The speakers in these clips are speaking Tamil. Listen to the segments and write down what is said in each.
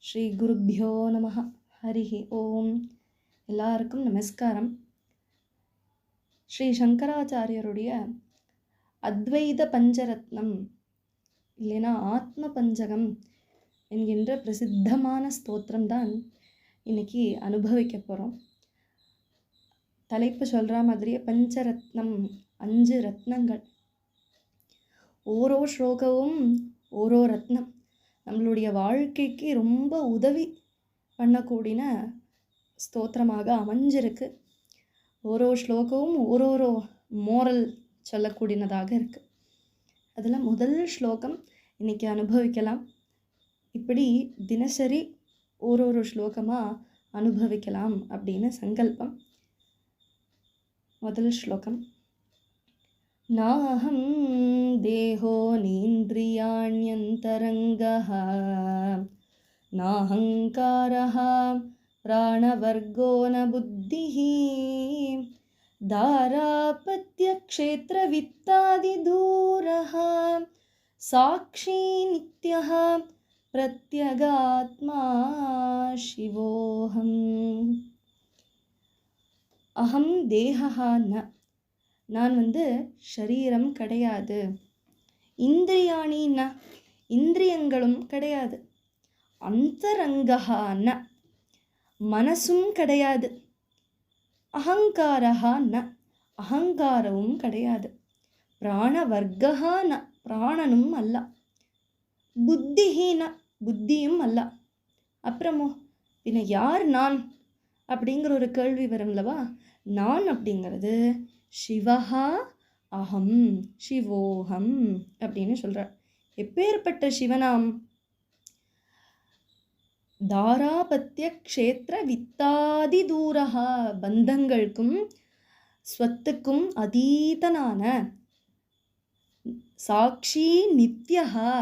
ஸ்ரீ குருப்யோ நம ஹரிஹி ஓம். எல்லாருக்கும் நமஸ்காரம். ஸ்ரீ சங்கராச்சாரியருடைய அத்வைத பஞ்சரத்னம் இல்லைனா ஆத்ம பஞ்சகம் என்கின்ற பிரசித்தமான ஸ்தோத்திரம் தான் இன்னைக்கு அனுபவிக்க போகிறோம். தலைப்பு சொல்கிற மாதிரியே பஞ்சரத்னம், 5 ரத்னங்கள். ஓரோ ஸ்லோகமும் ஓரோ ரத்னம் நம்மளுடைய வாழ்க்கைக்கு ரொம்ப உதவி பண்ணக்கூடிய ஸ்தோத்திரமாக அமைஞ்சிருக்கு. ஓரோ ஸ்லோகமும் ஓரோரோ மோரல் சொல்லக்கூடியதாக இருக்குது. அதில் முதல் ஸ்லோகம் இன்றைக்கி அனுபவிக்கலாம். இப்படி தினசரி ஓரோரோ ஸ்லோகமாக அனுபவிக்கலாம் அப்படின்னு சங்கல்பம். முதல் ஸ்லோகம். நாஹம் தேஹோ நேந்திரியாண்யந்தரங்கஹ நாஹங்காரஹ பிராணவர்கோ ந புத்திஹ தாராபத்யக்ஷேத்ரவித்தாதிதூரஹ சாக்ஷி நித்யஹ பிரத்யகாத்மா சிவோஹம். அஹம் தேஹா ந, நான் ஷரீரம் கிடையாது. இந்திரியாணி ந, இந்திரியங்களும் கிடையாது. அந்தரங்கஹா ந, மனசும் கிடையாது. அகங்காரஹா ந, அகங்காரமும் கிடையாது. பிராணவர்கஹா ந, பிராணனும் அல்ல. புத்திஹி ந, புத்தியும் அல்ல. அப்புறமோ பின்ன யார் நான் அப்படிங்கிற ஒரு கேள்வி வரும்லவா. நான் அப்படிங்கிறது சிவஹா அகம் சிவோகம் அப்படின்னு சொல்கிறார். எப்பேற்பட்ட சிவனாம்? தாராபத்திய க்ஷேத்திர வித்தாதி தூரஹா, பந்தங்களுக்கும் ஸ்வத்துக்கும் அதீதனான, சாட்சி நித்யஹா,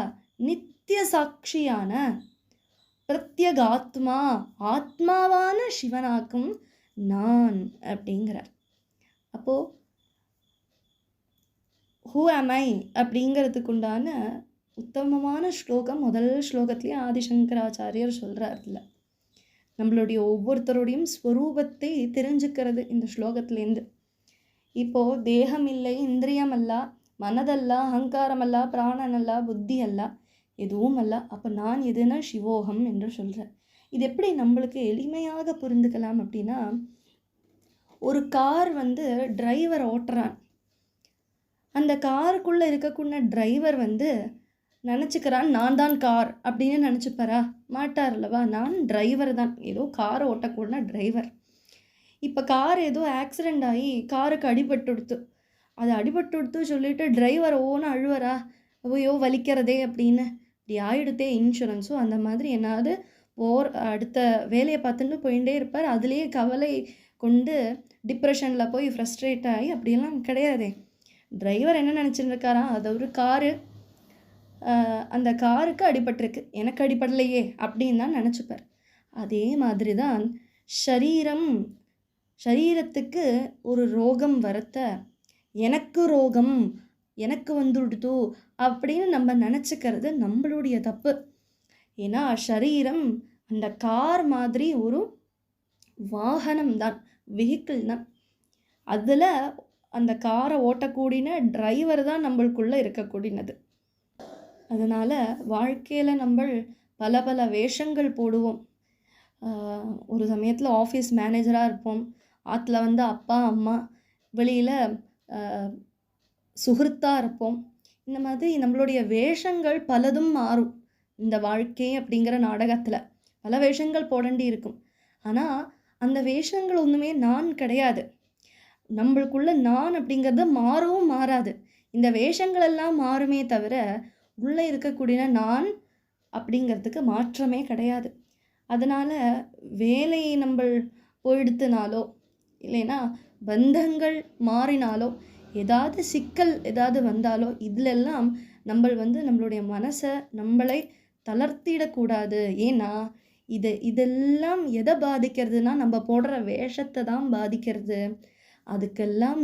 நித்திய சாட்சியான, பிரத்யகாத்மா, ஆத்மாவான சிவனாக்கும் நான் அப்படிங்கிறார். அப்போது ஹூ ஆம் ஐ அப்படிங்கிறதுக்குண்டான உத்தமமான ஸ்லோகம் முதல் ஸ்லோகத்துலேயே ஆதிசங்கராச்சாரியர் சொல்கிறார். இல்லை, நம்மளுடைய ஒவ்வொருத்தருடையும் ஸ்வரூபத்தை தெரிஞ்சுக்கிறது இந்த ஸ்லோகத்துலேருந்து. இப்போது தேகம் இல்லை, இந்திரியம் அல்ல, மனதல்ல, அகங்காரம் அல்ல, பிராணன் அல்ல, புத்தி அல்ல, எதுவும் அல்ல. அப்போ நான் எதுனா சிவோகம் என்று சொல்கிறேன். இது எப்படி நம்மளுக்கு எளிமையாக புரிந்துக்கலாம் அப்படின்னா, ஒரு கார் டிரைவர் ஓட்டுறான். அந்த காருக்குள்ளே இருக்கக்கூடிய டிரைவர் நினச்சிக்கிறான் நான் தான் கார் அப்படின்னு நினச்சிப்பாரா? மாட்டார் அல்லவா. நான் டிரைவர் தான், ஏதோ காரை ஓட்டக்கூடிய டிரைவர். இப்போ கார் ஏதோ ஆக்சிடெண்ட் ஆகி காருக்கு அடிபட்டுடுத்து. அது அடிபட்டுடுத்து சொல்லிட்டு டிரைவர் ஓன்னு அழுவரா? ஐயோ வலிக்கிறதே அப்படின்னு. இப்படி ஆகிடுத்தே இன்சூரன்ஸோ அந்த மாதிரி என்னாவது அடுத்த வேலையை பார்த்துட்டு போயிட்டே இருப்பார். அதுலேயே கவலை கொண்டு டிப்ரெஷனில் போய் ஃப்ரஸ்ட்ரேட் ஆகி அப்படியெல்லாம் கிடையாதே. டிரைவர் என்ன நினச்சிட்டு இருக்காரா? அது ஒரு காரு, அந்த காருக்கு அடிபட்டிருக்கு, எனக்கு அடிபடலையே அப்படின்னு தான் நினச்சிப்பார். அதே மாதிரி தான் சரீரத்துக்கு ஒரு ரோகம் வரத்த, எனக்கு ரோகம் எனக்கு வந்துடுதோ அப்படின்னு நம்ம நினச்சிக்கிறது நம்மளுடைய தப்பு. ஏன்னா சரீரம் அந்த கார் மாதிரி ஒரு வாகனம் தான், வெஹிக்கிள் தான். அதில் அந்த காரை ஓட்டக்கூடிய டிரைவர் தான் நம்மளுக்குள்ளே இருக்கக்கூடியது. அதனால் வாழ்க்கையில் நம்ம பல பல வேஷங்கள் போடுவோம். ஒரு சமயத்தில் ஆஃபீஸ் மேனேஜராக இருப்போம், ஆற்றுல அப்பா அம்மா, வெளியில் சுகிருத்தாக இருப்போம். இந்த மாதிரி நம்மளுடைய வேஷங்கள் பலதும் மாறும். இந்த வாழ்க்கை அப்படிங்கிற நாடகத்தில் பல வேஷங்கள் போடண்டி இருக்கும். ஆனால் அந்த வேஷங்கள் ஒன்றுமே நான் கிடையாது. நம்மளுக்குள்ள நான் அப்படிங்கிறது மாறவும் மாறாது. இந்த வேஷங்களெல்லாம் மாறுமே தவிர உள்ளே இருக்கக்கூடிய நான் அப்படிங்கிறதுக்கு மாற்றமே கிடையாது. அதனால் வேலையை நம்ம போயிடுத்துனாலோ இல்லைன்னா பந்தங்கள் மாறினாலோ ஏதாவது சிக்கல் ஏதாவது வந்தாலோ இதிலெல்லாம் நம்ம நம்மளுடைய மனசை நம்மளை தளர்த்திடக்கூடாது. ஏன்னா இதெல்லாம் எதை பாதிக்கிறதுனா நம்ம போடுற வேஷத்தை தான் பாதிக்கிறது. அதுக்கெல்லாம்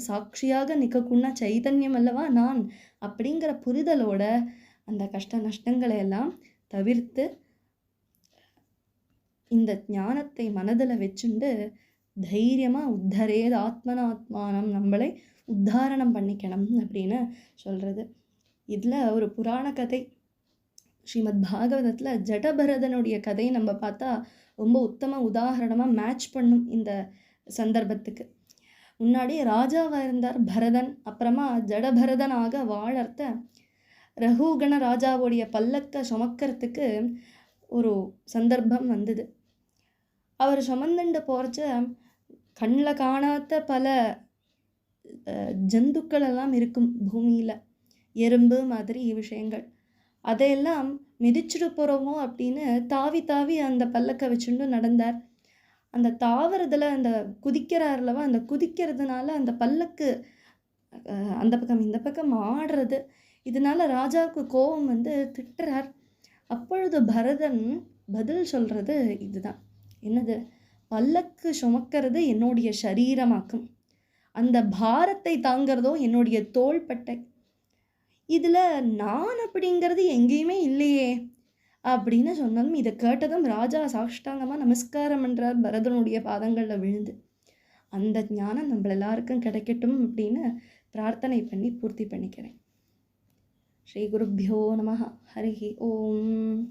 சாட்சியாக நிற்கக்கூடிய சைதன்யம் அல்லவா நான் அப்படிங்கிற புரிதலோட அந்த கஷ்ட நஷ்டங்களை எல்லாம் தவிர்த்து இந்த ஞானத்தை மனதில் வச்சுண்டு தைரியமாக உத்தரேது ஆத்மனாத்மானம், நம்மளை உத்தாரணம் பண்ணிக்கணும் அப்படின்னு சொல்கிறது. இதில் ஒரு புராண கதை ஸ்ரீமத் பாகவதத்தில் ஜடபரதனுடைய கதை நம்ம பார்த்தா ரொம்ப உத்தம உதாரணமாக மேட்ச் பண்ணும் இந்த சந்தர்ப்பத்துக்கு. முன்னாடி ராஜாவாக இருந்தார் பரதன், அப்புறமா ஜடபரதனாக வாழறத ரகுகண ராஜாவுடைய பல்லக்க சுமக்கிறதுக்கு ஒரு சந்தர்ப்பம் வந்தது. அவர் சுமந்துண்டு போகிறச்ச கண்ணில் காணாத பல ஜந்துக்கள் எல்லாம் இருக்கும் பூமியில், எறும்பு மாதிரி விஷயங்கள். அதையெல்லாம் மிதிச்சுட்டு போகிறோமோ அப்படின்னு தாவி தாவி அந்த பல்லக்கை வச்சுட்டு நடந்தார். அந்த தாவறதில் அந்த குதிக்கிறார்லவா, அந்த குதிக்கிறதுனால அந்த பல்லக்கு அந்த பக்கம் இந்த பக்கம் ஆடுறது. இதனால ராஜாவுக்கு கோபம் வந்து திட்டுறார். அப்பொழுது பரதன் பதில் சொல்கிறது இதுதான். என்னது? பல்லக்கு சுமக்கிறது என்னுடைய சரீரமாக்கும், அந்த பாரத்தை தாங்கிறதோ என்னுடைய தோள்பட்டை. இதில் நான் அப்படிங்கிறது எங்கேயுமே இல்லையே அப்படின்னு சொன்னதும், இதை கேட்டதும் ராஜா சாஷ்டாங்கமாக நமஸ்காரம் பண்ணுறார் பரதனுடைய பாதங்களில் விழுந்து. அந்த ஞானம் நம்ம எல்லாருக்கும் கிடைக்கட்டும் அப்படின்னு பிரார்த்தனை பண்ணி பூர்த்தி பண்ணிக்கிறேன். ஸ்ரீ குருப்யோ நமஹ. ஹரிஹி ஓம்.